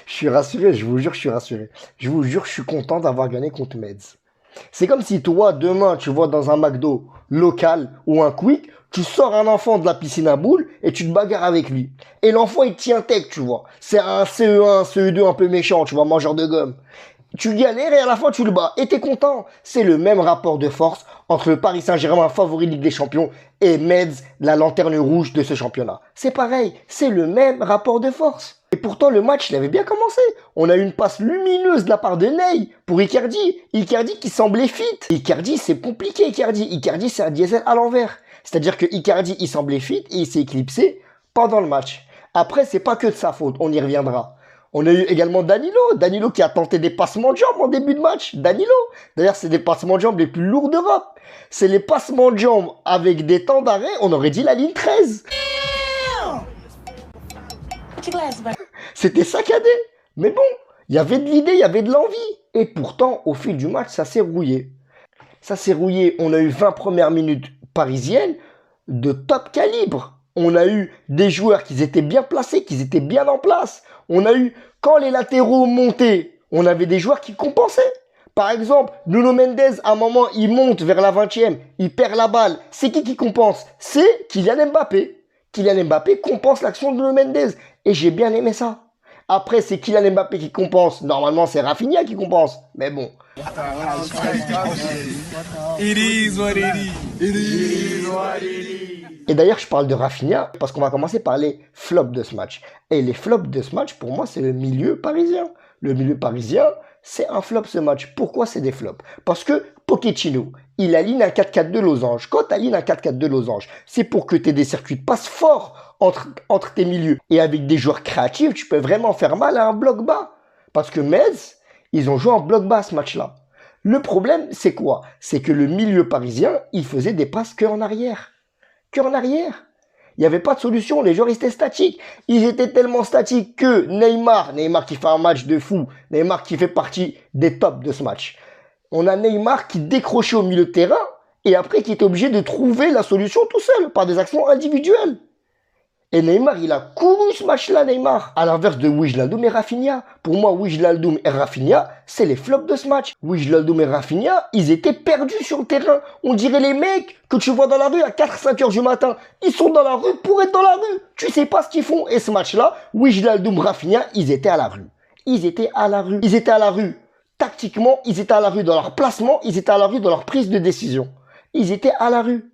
Je suis rassuré, je vous jure, je suis rassuré. Je vous jure, je suis content d'avoir gagné contre Meds. C'est comme si toi, demain, tu vas dans un McDo local ou un Quick, tu sors un enfant de la piscine à boules et tu te bagarres avec lui. Et l'enfant, il tient tête, tu vois. C'est un CE1, un CE2 un peu méchant, tu vois, mangeur de gomme. Tu galères et à la fin, tu le bats. Et t'es content. C'est le même rapport de force entre le Paris Saint-Germain, favori Ligue des Champions, et Meds, la lanterne rouge de ce championnat. C'est pareil, c'est le même rapport de force. Et pourtant, le match, il avait bien commencé. On a eu une passe lumineuse de la part de Ney pour Icardi. Icardi qui semblait fit. Icardi, c'est compliqué, Icardi. Icardi, c'est un diesel à l'envers. C'est-à-dire que Icardi, il semblait fit et il s'est éclipsé pendant le match. Après, c'est pas que de sa faute, on y reviendra. On a eu également Danilo. Danilo qui a tenté des passements de jambes en début de match. Danilo. D'ailleurs, c'est des passements de jambes les plus lourds d'Europe. C'est les passements de jambes avec des temps d'arrêt. On aurait dit la ligne 13. C'était saccadé. Mais bon, il y avait de l'idée, il y avait de l'envie. Et pourtant, au fil du match, ça s'est rouillé. Ça s'est rouillé. On a eu 20 premières minutes parisiennes de top calibre. On a eu des joueurs qui étaient bien placés, qui étaient bien en place. On a eu, quand les latéraux montaient, on avait des joueurs qui compensaient. Par exemple, Nuno Mendes, à un moment, il monte vers la 20e, il perd la balle. C'est qui compense? C'est Kylian Mbappé. Kylian Mbappé compense l'action de Nuno Mendes. Et j'ai bien aimé ça. Après, c'est Kylian Mbappé qui compense. Normalement, c'est Rafinha qui compense. Mais bon. Et d'ailleurs, je parle de Rafinha parce qu'on va commencer par les flops de ce match. Et les flops de ce match, pour moi, c'est le milieu parisien. Le milieu parisien, c'est un flop ce match. Pourquoi c'est des flops? Parce que Pochettino, il aligne un 4-4-2 losange. Quand tu alignes un 4-4-2 losange, c'est pour que tu aies des circuits de passe forts entre tes milieux. Et avec des joueurs créatifs, tu peux vraiment faire mal à un bloc bas. Parce que Metz, ils ont joué en bloc bas ce match-là. Le problème, c'est quoi? C'est que le milieu parisien, il faisait des passes que en arrière. Que en arrière. Il n'y avait pas de solution, les joueurs étaient statiques. Ils étaient tellement statiques que Neymar qui fait un match de fou, Neymar qui fait partie des tops de ce match. On a Neymar qui décrochait au milieu de terrain et après qui était obligé de trouver la solution tout seul par des actions individuelles. Et Neymar, il a couru ce match-là, Neymar. À l'inverse de Wijnaldum et Rafinha. Pour moi, Wijnaldum et Rafinha, c'est les flops de ce match. Wijnaldum et Rafinha, ils étaient perdus sur le terrain. On dirait les mecs que tu vois dans la rue à 4-5 heures du matin. Ils sont dans la rue pour être dans la rue. Tu sais pas ce qu'ils font. Et ce match-là, Wijnaldum, Rafinha, ils étaient à la rue. Ils étaient à la rue. Ils étaient à la rue tactiquement, ils étaient à la rue dans leur placement, ils étaient à la rue dans leur prise de décision. Ils étaient à la rue.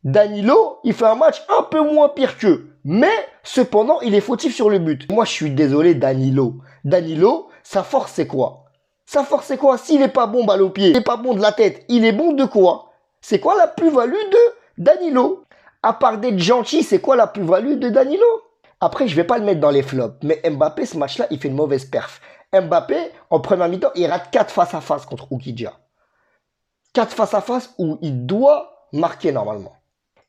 Danilo, il fait un match un peu moins pire qu'eux. Mais, cependant, il est fautif sur le but. Moi, je suis désolé, Danilo. Danilo, sa force, c'est quoi? Sa force, c'est quoi? S'il est pas bon balle au pied, il est pas bon de la tête, il est bon de quoi? C'est quoi la plus-value de Danilo? À part d'être gentil, c'est quoi la plus-value de Danilo? Après, je vais pas le mettre dans les flops. Mais Mbappé, ce match-là, il fait une mauvaise perf. Mbappé, en première mi-temps, il rate 4 face-à-face contre Oukidja. 4 face-à-face où il doit marquer normalement.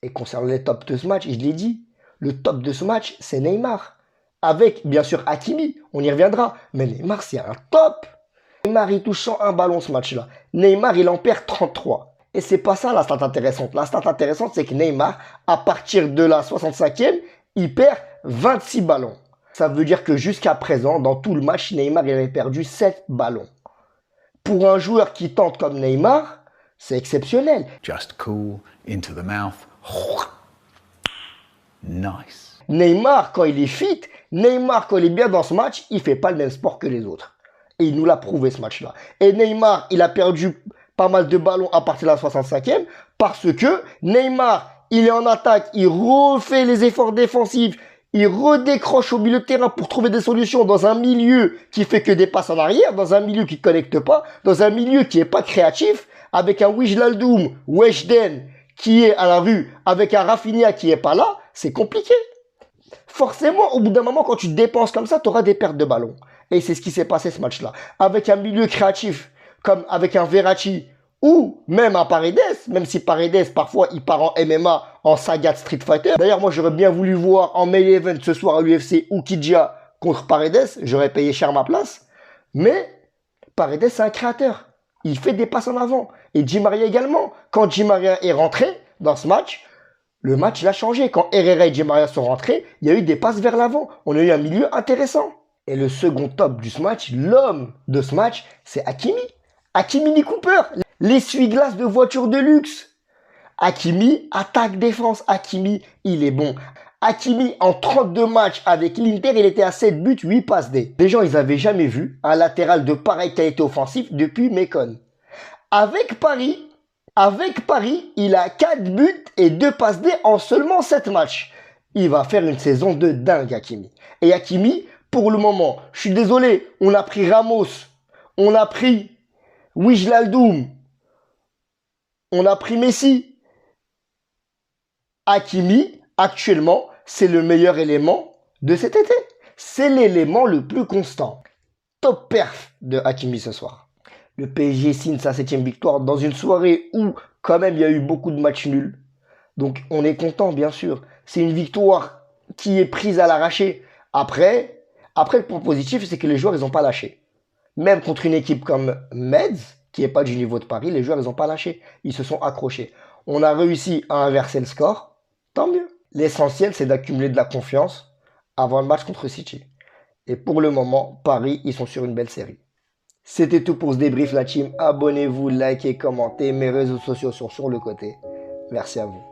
Et concernant les tops de ce match, je l'ai dit, le top de ce match, c'est Neymar. Avec, bien sûr, Hakimi, on y reviendra. Mais Neymar, c'est un top. Neymar, il touche 101 ballons ce match-là. Neymar, il en perd 33. Et c'est pas ça la stat intéressante. La stat intéressante, c'est que Neymar, à partir de la 65e, il perd 26 ballons. Ça veut dire que jusqu'à présent, dans tout le match, Neymar, il avait perdu 7 ballons. Pour un joueur qui tente comme Neymar, c'est exceptionnel. Just cool, into the mouth. Nice. Neymar, quand il est fit, Neymar, quand il est bien dans ce match, il fait pas le même sport que les autres. Et il nous l'a prouvé ce match-là. Et Neymar, il a perdu pas mal de ballons à partir de la 65e parce que Neymar, il est en attaque, il refait les efforts défensifs, il redécroche au milieu de terrain pour trouver des solutions dans un milieu qui fait que des passes en arrière, dans un milieu qui connecte pas, dans un milieu qui est pas créatif, avec un Wijnaldum, Weshden, qui est à la rue, avec un Rafinha qui est pas là, c'est compliqué. Forcément, au bout d'un moment, quand tu dépenses comme ça, tu auras des pertes de ballon. Et c'est ce qui s'est passé ce match-là. Avec un milieu créatif, comme avec un Verratti, ou même un Paredes, même si Paredes, parfois, il part en MMA, en saga de Street Fighter. D'ailleurs, moi, j'aurais bien voulu voir en main event ce soir à l'UFC Oukidja contre Paredes. J'aurais payé cher ma place. Mais Paredes, c'est un créateur. Il fait des passes en avant. Et Di Maria également. Quand Di Maria est rentré dans ce match, le match il a changé. Quand Herrera et Di Maria sont rentrés, il y a eu des passes vers l'avant. On a eu un milieu intéressant. Et le second top du match, l'homme de ce match, c'est Hakimi. Hakimi Cooper, l'essuie-glace de voiture de luxe. Hakimi, attaque-défense. Hakimi, il est bon. Hakimi, en 32 matchs avec l'Inter, il était à 7 buts, 8 passes D. Les gens, ils n'avaient jamais vu un latéral de pareille qualité offensive depuis Mécon. Avec Paris, il a 4 buts et 2 passes D en seulement 7 matchs. Il va faire une saison de dingue, Hakimi. Et Hakimi, pour le moment, je suis désolé, on a pris Ramos, on a pris Wijnaldum, on a pris Messi. Hakimi, actuellement, c'est le meilleur élément de cet été. C'est l'élément le plus constant. Top perf de Hakimi ce soir. Le PSG signe sa 7e victoire dans une soirée où, quand même, il y a eu beaucoup de matchs nuls. Donc, on est content, bien sûr. C'est une victoire qui est prise à l'arraché. Après, le point positif, c'est que les joueurs, ils n'ont pas lâché. Même contre une équipe comme Metz, qui n'est pas du niveau de Paris, les joueurs, ils n'ont pas lâché. Ils se sont accrochés. On a réussi à inverser le score. Tant mieux. L'essentiel, c'est d'accumuler de la confiance avant le match contre City. Et pour le moment, Paris, ils sont sur une belle série. C'était tout pour ce débrief, la team. Abonnez-vous, likez, commentez. Mes réseaux sociaux sont sur le côté. Merci à vous.